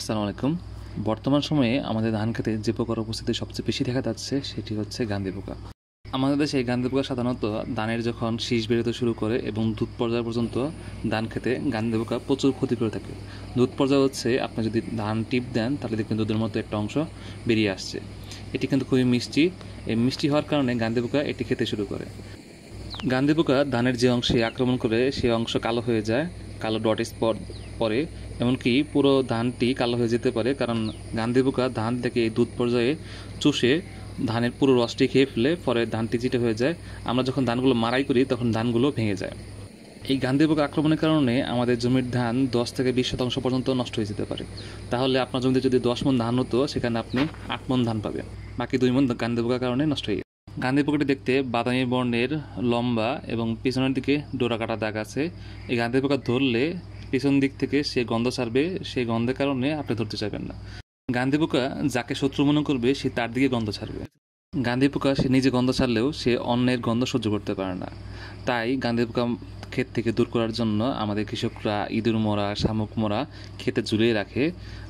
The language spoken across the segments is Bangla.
আসসালামু আলাইকুম। বর্তমান সময়ে আমাদের ধান খেতে যে পোকার উপস্থিতি সবচেয়ে বেশি দেখা যাচ্ছে সেটি হচ্ছে গান্ধি পোকা। আমাদের দেশে এই গান্ধি পোকা সাধারণত ধানের যখন শীষ বেরোতে শুরু করে এবং দুধ পর্যায় পর্যন্ত ধান খেতে গান্ধি পোকা প্রচুর ক্ষতি করে থাকে। দুধ পর্যায় হচ্ছে আপনি যদি ধান টিপ দেন তাহলে দেখবেন দুধের মতো একটা অংশ বেরিয়ে আসছে। এটি কিন্তু খুবই মিষ্টি। এই মিষ্টি হওয়ার কারণে গান্ধি পোকা এটি খেতে শুরু করে। গান্ধি পোকা ধানের যে অংশে আক্রমণ করে সেই অংশ কালো হয়ে যায়, কালো ডট স্পট পরে, এমনকি পুরো ধানটি কালো হয়ে যেতে পারে, কারণ গান্ধি পোকা ধান থেকে এই দুধ পর্যায়ে চুষে ধানের পুরো রসটি খেয়ে ফেলে, পরে ধানটি চিটে হয়ে যায়। আমরা যখন ধানগুলো মাড়াই করি তখন ধানগুলো ভেঙে যায়। এই গান্ধি পোকা আক্রমণের কারণে আমাদের জমির ধান 10 থেকে 20% পর্যন্ত নষ্ট হয়ে যেতে পারে। তাহলে আপনার জমিতে যদি 10 মণ ধান হতো সেখানে আপনি 8 মণ ধান পাবেন, বাকি 2 মণ গান্ধি পোকার কারণে নষ্ট হয়ে যায়। গান্ধি পোকাটি দেখতে বাদামি বর্ণের, লম্বা এবং পিছনের দিকে ডোরা কাটা দাগ আছে। এই গান্ধি পোকা ধরলে পিছন দিক থেকে সে গন্ধ ছাড়বে, সেই গন্ধের কারণে আপনি ধরতে চাইবেন না। গান্ধি পোকা যাকে শত্রু মনে করবে সে তার দিকে গন্ধ ছাড়বে। গান্ধি পোকা সে নিজে গন্ধ ছাড়লেও সে অন্যের গন্ধ সহ্য করতে পারে না। তাই গান্ধি পোকা ক্ষেত থেকে দূর করার জন্য আমাদের কৃষকরা ইঁদুর মরা, শামুক মরা ক্ষেতে ঝুলিয়ে রাখে,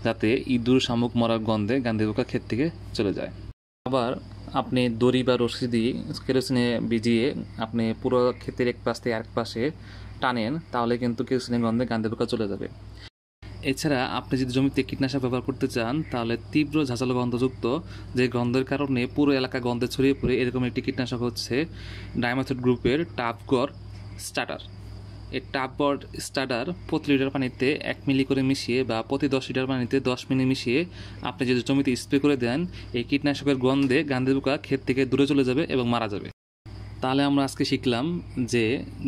যাতে ইঁদুর শামুক মরার গন্ধে গান্ধি পোকা ক্ষেত থেকে চলে যায়। আবার আপনি দড়ি বা রশি দিয়ে কেরোসিনে ভিজিয়ে আপনি পুরো ক্ষেতের এক পাশ থেকে আরেক পাশে টানেন, তাহলে কিন্তু কেরোসিনের গন্ধে গান্ধি পোকা চলে যাবে। এছাড়া আপনি যদি জমিতে কীটনাশক ব্যবহার করতে চান তাহলে তীব্র ঝাঁঝালো গন্ধযুক্ত, যে গন্ধের কারণে পুরো এলাকা গন্ধে ছড়িয়ে পড়ে, এরকম একটি কীটনাশক হচ্ছে ডাইমাথয়েড গ্রুপের টাপগর স্টার্টার। এই টাপগর স্টার্টার প্রতি লিটার পানিতে 1 মিলি করে মিশিয়ে বা প্রতি 10 লিটার পানিতে 10 মিলি মিশিয়ে আপনি যদি জমিতে স্প্রে করে দেন, এই কীটনাশকের গন্ধে গান্ধি পোকা ক্ষেত থেকে দূরে চলে যাবে এবং মারা যাবে। তাহলে আমরা আজকে শিখলাম যে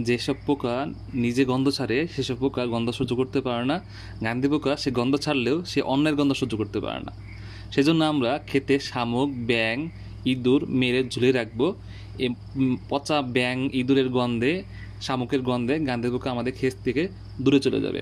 যেসব পোকা নিজে গন্ধ ছাড়ে সেসব পোকা গন্ধ সহ্য করতে পারে না। গান্ধি পোকা সে গন্ধ ছাড়লেও সে অন্যের গন্ধ সহ্য করতে পারে না। সেজন্য আমরা খেতে শামুক, ব্যাঙ, ইঁদুর মেরে ঝুলিয়ে রাখবো। এই পচা ব্যাঙ, ইঁদুরের গন্ধে, শামুকের গন্ধে গান্ধি পোকা আমাদের ক্ষেত থেকে দূরে চলে যাবে।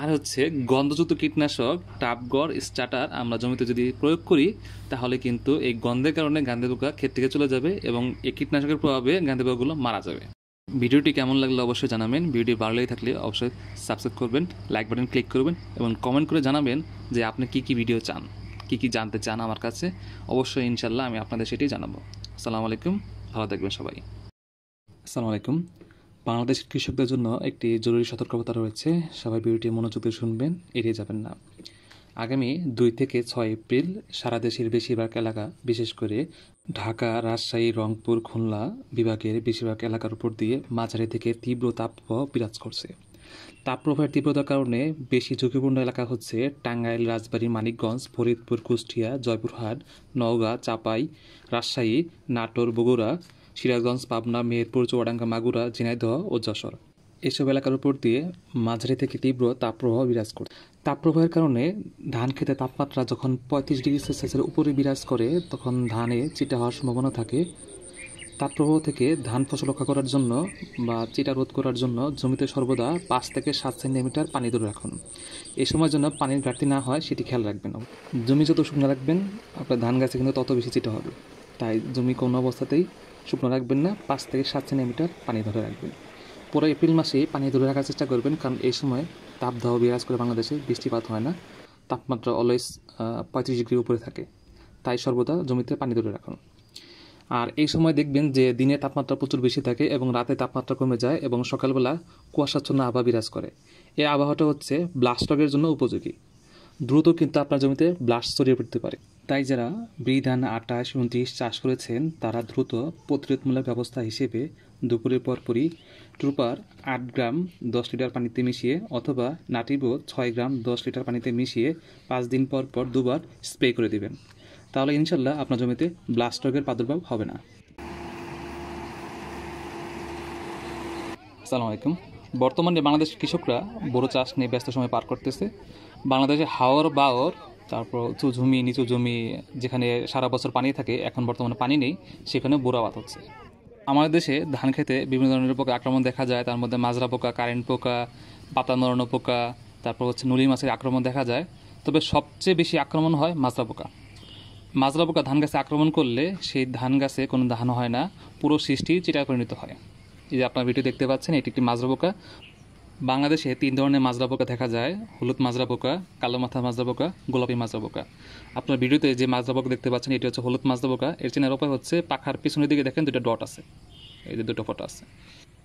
আর হচ্ছে গন্ধযুক্ত কীটনাশক টাপগর স্টার্টার আমরা জমিতে যদি প্রয়োগ করি তাহলে কিন্তু এই গন্ধের কারণে গান্ধি পোকা ক্ষেত থেকে চলে যাবে এবং এই কীটনাশকের প্রভাবে গান্ধি পোকাগুলো মারা যাবে। ভিডিওটি কেমন লাগলো অবশ্যই জানাবেন। ভিডিও ভালো লেগে থাকলে অবশ্যই সাবস্ক্রাইব করবেন, লাইক বাটন ক্লিক করবেন এবং কমেন্ট করে জানাবেন যে আপনি কী কী ভিডিও চান, কী কী জানতে চান আমার কাছে। অবশ্যই ইনশাল্লাহ আমি আপনাদের সেটাই জানাবো। আসসালামু আলাইকুম, ভালো থাকবেন সবাই। আসসালামু আলাইকুম। বাংলাদেশের কৃষকদের জন্য একটি জরুরি সতর্কবার্তা রয়েছে, সবাই ভিডিওটি মনোযোগ দিয়ে শুনবেন, এড়িয়ে যাবেন না। আগামী 2 থেকে 6 এপ্রিল সারা দেশের বেশিরভাগ এলাকা, বিশেষ করে ঢাকা, রাজশাহী, রংপুর, খুলনা বিভাগের বেশিরভাগ এলাকার উপর দিয়ে মাঝারি থেকে তীব্র তাপপ্রবাহ বিরাজ করছে। তাপপ্রবাহের তীব্রতার কারণে বেশি ঝুঁকিপূর্ণ এলাকা হচ্ছে টাঙ্গাইল, রাজবাড়ী, মানিকগঞ্জ, ফরিদপুর, কুষ্টিয়া, জয়পুরহাট, নওগাঁ, চাপাই, রাজশাহী, নাটোর, বগুড়া, সিরাজগঞ্জ, পাবনা, মেহেরপুর, চুয়াডাঙ্গা, মাগুরা, ঝিনাইদহ ও যশোর। এসব এলাকার উপর দিয়ে মাঝারি থেকে তীব্র তাপপ্রবাহ বিরাজ করে। তাপপ্রবাহের কারণে ধান খেতে তাপমাত্রা যখন 35 ডিগ্রি সেলসিয়াসের উপরে বিরাজ করে তখন ধানে চিটা হওয়ার সম্ভাবনা থাকে। তাপপ্রবাহ থেকে ধান ফসল রক্ষা করার জন্য বা চিটা রোধ করার জন্য জমিতে সর্বদা 5 থেকে 7 সেন্টিমিটার পানি ধরে রাখুন। এই সময়ের জন্য পানির ঘাটতি না হয় সেটি খেয়াল রাখবেন। জমি যত শুকনো রাখবেন আপনার ধান গাছে কিন্তু তত বেশি চিটা হবে। তাই জমি কোনো অবস্থাতেই শুকনো রাখবেন না, 5 থেকে 7 সেন্টিমিটার পানি ধরে রাখবেন। পুরো এপ্রিল মাসে পানি ধরে রাখার চেষ্টা করবেন, কারণ এই সময় তাপদাহ বিরাজ করে বাংলাদেশে, বৃষ্টিপাত হয় না, তাপমাত্রা অলওয়েজ 35 ডিগ্রির উপরে থাকে। তাই সর্বদা জমিতে পানি ধরে রাখুন। আর এই সময় দেখবেন যে দিনে তাপমাত্রা প্রচুর বেশি থাকে এবং রাতে তাপমাত্রা কমে যায় এবং সকালবেলা কুয়াশাচ্ছন্ন আবহাওয়া বিরাজ করে। এই আবহাওয়াটা হচ্ছে ব্লাস্ট রোগের জন্য উপযোগী। দ্রুত কিন্তু আপনার জমিতে ব্লাস্ট ছড়িয়ে পড়তে পারে। তাই যারা ধান 28, 29 চাষ করেছেন তারা দ্রুত প্রতিরোধমূলক ব্যবস্থা হিসেবে দুপুরের পরপরই ট্রুপার 8 গ্রাম 10 লিটার পানিতে মিশিয়ে অথবা নাটিভো 6 গ্রাম 10 লিটার পানিতে মিশিয়ে 5 দিন পর পর 2 বার স্প্রে করে দেবেন। তাহলে ইনশাল্লাহ আপনার জমিতে ব্লাস্ট রোগের প্রাদুর্ভাব হবে না। আসসালামু আলাইকুম। বর্তমানে বাংলাদেশের কৃষকরা বড় চাষ নিয়ে ব্যস্ত সময় পার করতেছে। বাংলাদেশে হাওর বাওর, তারপর উঁচু জমি, নিচু জমি যেখানে সারা বছর পানি থাকে, এখন বর্তমানে পানি নেই, সেখানে বোরো আবাদ হচ্ছে। আমাদের দেশে ধান খেতে বিভিন্ন ধরনের পোকা আক্রমণ দেখা যায়। তার মধ্যে মাজরা পোকা, কারেন্ট পোকা, পাতা নড়ানো পোকা, তারপর হচ্ছে নুলি মাছের আক্রমণ দেখা যায়। তবে সবচেয়ে বেশি আক্রমণ হয় মাজরা পোকা। মাজরা পোকা ধান গাছে আক্রমণ করলে সেই ধান গাছে কোনো ধান হয় না, পুরো সৃষ্টি চিটায় পরিণত হয়। এই যে আপনার ভিডিও দেখতে পাচ্ছেন, এটি একটি মাজরা পোকা। বাংলাদেশে 3 ধরনের মাজরা পোকা দেখা যায়: হলুদ মাজরা পোকা, কালো মাথা মাজরা পোকা, গোলাপি মাজরা পোকা। আপনার ভিডিওতে যে মাজরা পোকা দেখতে পাচ্ছেন এটি হচ্ছে হলুদ মাজরা পোকা। এর চেনার উপায় হচ্ছে পাখার পিছনের দিকে দেখেন দুটো ডট আছে, এই যে দুটো ফটো আছে।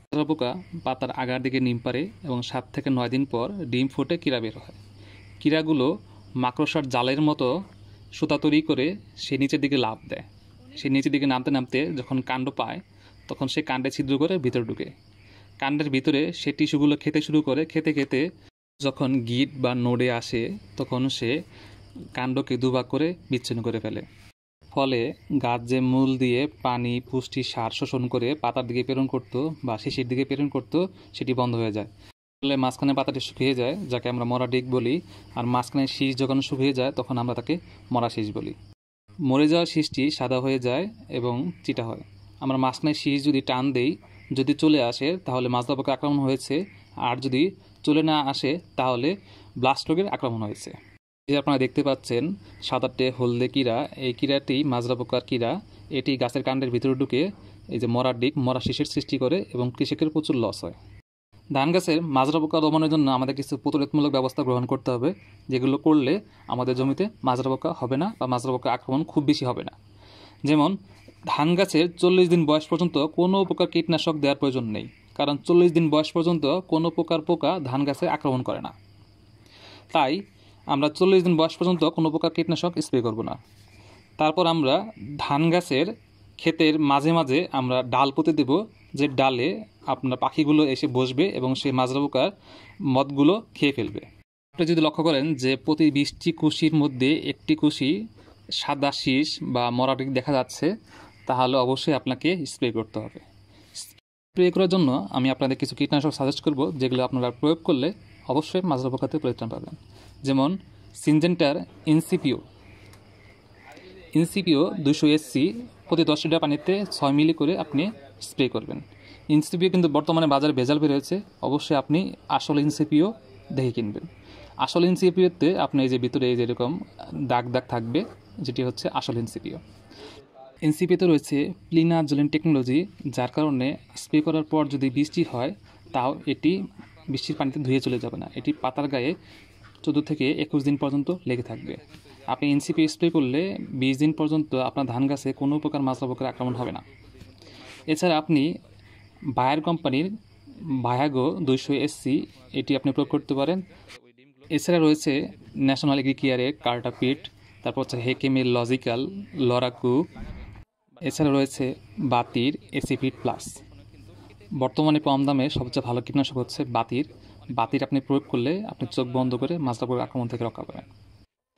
মাজরা পোকা পাতার আগার দিকে ডিম পারে এবং 7 থেকে 9 দিন পর ডিম ফুটে কীরা বের হয়। কীরাগুলো মাকড়সার জালের মতো সুতা তৈরি করে সে নিচের দিকে লাফ দেয়। সে নিচের দিকে নামতে নামতে যখন কাণ্ড পায় তখন সে কাণ্ডে ছিদ্র করে ভিতরে ঢুকে। কাণ্ডের ভিতরে সে টিস্যুগুলো খেতে শুরু করে। খেতে খেতে যখন গিট বা নোডে আসে তখন সে কাণ্ডকে দুভাগ করে বিচ্ছিন্ন করে ফেলে। ফলে গাছ যে মূল দিয়ে পানি, পুষ্টি, সার শোষণ করে পাতার দিকে প্রেরণ করত বা শিশির দিকে প্রেরণ করত সেটি বন্ধ হয়ে যায়। ফলে মাঝখানে পাতাটি শুকিয়ে যায়, যাকে আমরা মরা ডিগ বলি। আর মাঝখানে শীষ যখন শুকিয়ে যায় তখন আমরা তাকে মরা শীষ বলি। মরে যাওয়া শীষটি সাদা হয়ে যায় এবং চিটা হয়। আমরা মাঝখানে শীষ যদি টান দেই, যদি চলে আসে তাহলে মাজরা পোকা আক্রমণ হয়েছে, আর যদি চলে না আসে তাহলে ব্লাস্ট রোগের আক্রমণ হয়েছে। যে আপনারা দেখতে পাচ্ছেন সাদাটে হলদে কীরা, এই কীরাটি মাজরা পোকার কীরা। এটি গাছের কাণ্ডের ভিতরে ঢুকে এই যে মরা ডিগ, মরা শীষের সৃষ্টি করে এবং কৃষকের প্রচুর লস হয়। ধান গাছের মাজরা পোকা দমনের জন্য আমাদের কিছু প্রতিরোধমূলক ব্যবস্থা গ্রহণ করতে হবে, যেগুলো করলে আমাদের জমিতে মাজরা পোকা হবে না বা মাজরা পোকা আক্রমণ খুব বেশি হবে না। যেমন ধান গাছের 40 দিন বয়স পর্যন্ত কোনো প্রকার কীটনাশক দেওয়ার প্রয়োজন নেই, কারণ 40 দিন বয়স পর্যন্ত কোনো প্রকার পোকা ধান গাছে আক্রমণ করে না। তাই আমরা 40 দিন বয়স পর্যন্ত কোনো প্রকার কীটনাশক স্প্রে করব না। তারপর আমরা ধান গাছের ক্ষেতের মাঝে মাঝে আমরা ডাল পুঁতে দেব, যে ডালে আপনার পাখিগুলো এসে বসবে এবং সেই মাজরা পোকার মদগুলো খেয়ে ফেলবে। আপনি যদি লক্ষ্য করেন যে প্রতি 20টি কুশির মধ্যে একটি কুশি সাদা শীষ বা মরা ডিগ দেখা যাচ্ছে, তাহলে অবশ্যই আপনাকে স্প্রে করতে হবে। স্প্রে করার জন্য আমি আপনাদের কিছু কীটনাশক সাজেস্ট করব, যেগুলো আপনারা প্রয়োগ করলে অবশ্যই মাজরা পোকাতে পরিত্রাণ পাবেন। যেমন সিনজেন্টার ইনসিপিও 200 SC প্রতি 10 লিটার পানিতে 6 মিলি করে আপনি স্প্রে করবেন। ইনসিপিও কিন্তু বর্তমানে বাজারে ভেজাল বেরোয়েছে, অবশ্যই আপনি আসল ইনসিপিও দেখে কিনবেন। আসল ইনসিপিওতে আপনি এই যে ভিতরে এই যেরকম দাগ দাগ থাকবে, যেটি হচ্ছে আসল ইনসিপিও। এনসিপিতে রয়েছে প্লিনাজোলিন টেকনোলজি, যার কারণে স্প্রে করার পর যদি বৃষ্টি হয় তাও এটি বৃষ্টির পানিতে ধুয়ে চলে যাবে না, এটি পাতার গায়ে 14 থেকে 21 দিন পর্যন্ত লেগে থাকবে। আপনি এনসিপি স্প্রে করলে 20 দিন পর্যন্ত আপনার ধান গাছে কোনো প্রকার মাজরা পোকার আক্রমণ হবে না। এছাড়া আপনি বায়ার কোম্পানির ভায়াগো 200 SC এটি আপনি প্রয়োগ করতে পারেন। এছাড়া রয়েছে ন্যাশনাল এগ্রিকেয়ারের কার্টাপিট, তারপর হচ্ছে হেকেমের লজিক্যাল, লরাকু। এছাড়া রয়েছে বাতির এসিপিট প্লাস। বর্তমানে কম দামে সবচেয়ে ভালো কীটনাশক হচ্ছে বাতির আপনি প্রয়োগ করলে আপনি চোখ বন্ধ করে মাজরা পোকার আক্রমণ থেকে রক্ষা পাবেন।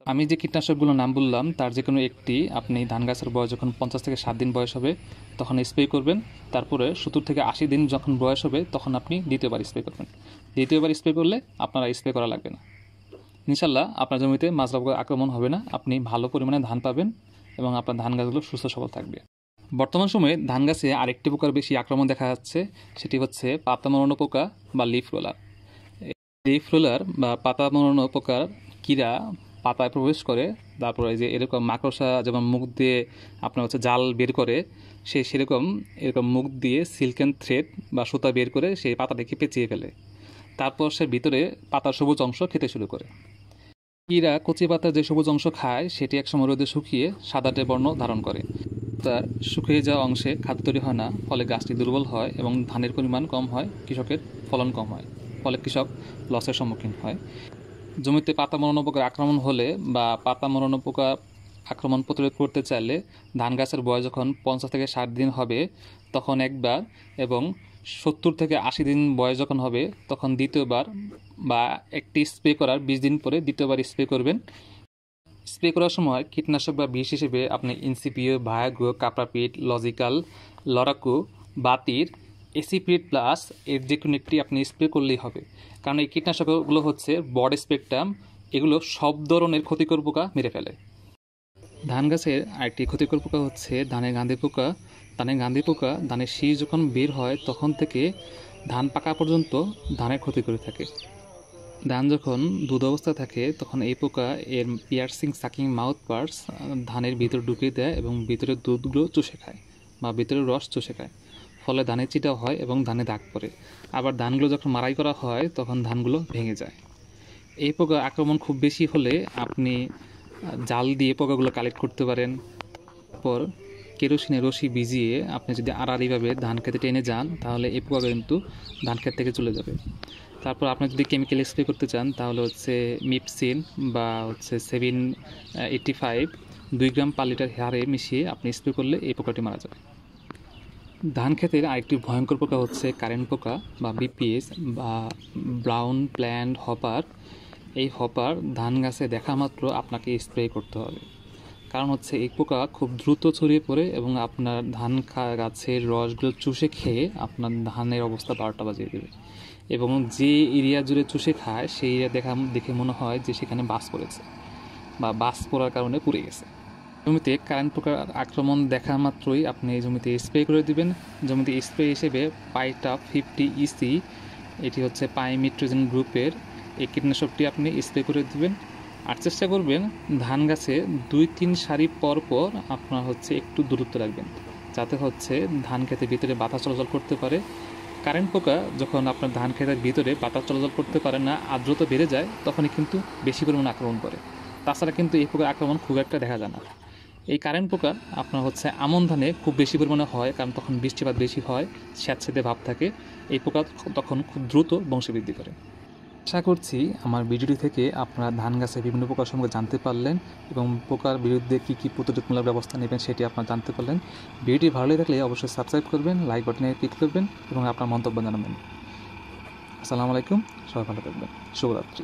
আমি যে কীটনাশকগুলোর নাম বললাম তার যে কোনো একটি আপনি ধান গাছের বয়স যখন 50 থেকে 7 দিন বয়স হবে তখন স্প্রে করবেন। তারপরে 70 থেকে 80 দিন যখন বয়স হবে তখন আপনি দ্বিতীয়বার স্প্রে করবেন। দ্বিতীয়বার স্প্রে করলে আপনারা স্প্রে করা লাগবে না। ইনশাল্লাহ আপনার জমিতে মাজরা পোকার আক্রমণ হবে না, আপনি ভালো পরিমাণে ধান পাবেন এবং আপনার ধান গাছগুলো সুস্থ সবল থাকবে। বর্তমান সময়ে ধান গাছে আরেকটি পোকার বেশি আক্রমণ দেখা যাচ্ছে, সেটি হচ্ছে পাতা মরানো পোকা বা লিফ রোলার। লিফ রোলার বা পাতা মরানো পোকার কীরা পাতায় প্রবেশ করে, তারপরে যে এরকম মাকড়সা যেমন মুখ দিয়ে আপনার হচ্ছে জাল বের করে, সেরকম এরকম মুখ দিয়ে সিল্কেন থ্রেড বা সুতা বের করে সেই পাতাটাকে পেঁচিয়ে ফেলে। তারপর সে ভিতরে পাতার সবুজ অংশ খেতে শুরু করে। কীরা কচি পাতার যে সবুজ অংশ খায় সেটি একসময় রোদে শুকিয়ে সাদাটে বর্ণ ধারণ করে। তার শুকিয়ে যাওয়া অংশে খাদ্য তৈরি হয় না, ফলে গাছটি দুর্বল হয় এবং ধানের পরিমাণ কম হয়, কৃষকের ফলন কম হয়, ফলে কৃষক লসের সম্মুখীন হয়। জমিতে পাতা মরানো পোকার আক্রমণ হলে বা পাতা মরানো পোকা আক্রমণ প্রতিরোধ করতে চাইলে ধান গাছের বয়স যখন 50 থেকে 60 দিন হবে তখন একবার, এবং 70 থেকে 80 দিন বয়স যখন হবে তখন দ্বিতীয়বার, বা একটি স্প্রে করার 20 দিন পরে দ্বিতীয়বার স্প্রে করবেন। স্প্রে করার সময় কীটনাশক বা বিষ হিসেবে আপনি ইনসিপিও, ভায়াগো, কাপ্রাপিট, লজিক্যাল, লরাকু, বাতির, এসিপিট প্লাস এর যে কোনো একটি আপনি স্প্রে করলেই হবে, কারণ এই কীটনাশকগুলো হচ্ছে ব্রড স্পেকট্রাম, এগুলো সব ধরনের ক্ষতিকর পোকা মেরে ফেলে। ধান গাছের আরেকটি ক্ষতিকর পোকা হচ্ছে ধানের গান্ধি পোকা। ধানের শীষ যখন বের হয় তখন থেকে ধান পাকা পর্যন্ত ধানের ক্ষতি করে থাকে। ধান যখন দুধ অবস্থা থাকে তখন এই পোকা এর পিয়ার্সিং সাকিং মাউথ পার্টস ধানের ভিতরে ঢুকিয়ে দেয় এবং ভিতরের দুধগুলো চুষে খায় বা ভিতরের রস চুষে খায়, ফলে ধানে চিটাও হয় এবং ধানে দাগ পড়ে। আবার ধানগুলো যখন মাড়াই করা হয় তখন ধানগুলো ভেঙে যায়। এই পোকা আক্রমণ খুব বেশি হলে আপনি জাল দিয়ে পোকাগুলো কালেক্ট করতে পারেন। পর কেরোসিনে রশি ভিজিয়ে আপনি যদি আড়াআড়িভাবে ধান খেতে টেনে যান তাহলে এই পোকা কিন্তু ধান ক্ষেত থেকে চলে যাবে। তারপর আপনি যদি কেমিক্যাল স্প্রে করতে চান তাহলে হচ্ছে মিপসিন বা হচ্ছে 785 2 গ্রাম পার লিটার হারে মিশিয়ে আপনি স্প্রে করলে এই পোকাটি মারা যাবে। ধান ক্ষেতের আরেকটি ভয়ঙ্কর পোকা হচ্ছে কারেন্ট পোকা বা বিপিএস বা ব্রাউন প্ল্যান্ট হপার। এই হপার ধান গাছে দেখা মাত্র আপনাকে স্প্রে করতে হবে, কারণ হচ্ছে এই পোকা খুব দ্রুত ছড়িয়ে পড়ে এবং আপনার ধান গাছের রসগুলো চুষে খেয়ে আপনার ধানের অবস্থা 12টা বাজিয়ে দেবে। এবং যে এরিয়া জুড়ে চুষে খায় সেই এরিয়া দেখে মনে হয় যে সেখানে বাস পড়েছে বা বাস পড়ার কারণে পুড়ে গেছে। জমিতে কারেন্ট পোকার আক্রমণ দেখা মাত্রই আপনি এই জমিতে স্প্রে করে দিবেন। জমিতে স্প্রে হিসেবে পাইটা 50 ইসি, এটি হচ্ছে পাইমিট্রোজেন গ্রুপের এই কীটনাশকটি আপনি স্প্রে করে দিবেন। আর চেষ্টা করবেন ধান গাছে 2-3 সারি পর পর আপনার হচ্ছে একটু দূরত্ব রাখবেন, যাতে হচ্ছে ধান ক্ষেতের ভিতরে বাতাস চলাচল করতে পারে। কারেন্ট পোকা যখন আপনার ধান ক্ষেতের ভিতরে বাতাস চলাচল করতে পারে না, আর্দ্রতা বেড়ে যায়, তখনই কিন্তু বেশি পরিমাণে আক্রমণ করে। তাছাড়া কিন্তু এই পোকার আক্রমণ খুব একটা দেখা যায় না। এই কারেন্ট পোকা আপনার হচ্ছে আমন ধানে খুব বেশি পরিমাণে হয়, কারণ তখন বৃষ্টিপাত বেশি হয়, স্যাঁতসেঁতে ভাব থাকে। এই পোকা তখন খুব দ্রুত বংশবৃদ্ধি করে। আশা করছি আমার ভিডিওটি থেকে আপনারা ধান গাছে বিভিন্ন পোকার সম্পর্কে জানতে পারলেন এবং পোকার বিরুদ্ধে কী কী প্রতিরোধমূলক ব্যবস্থা নেবেন সেটি আপনারা জানতে পারলেন। ভিডিওটি ভালো লাগলে অবশ্যই সাবস্ক্রাইব করবেন, লাইক বাটনে ক্লিক করবেন এবং আপনার মন্তব্য জানাবেন। আসসালামু আলাইকুম, সবাই ভালো থাকবেন। শুভরাত্রি।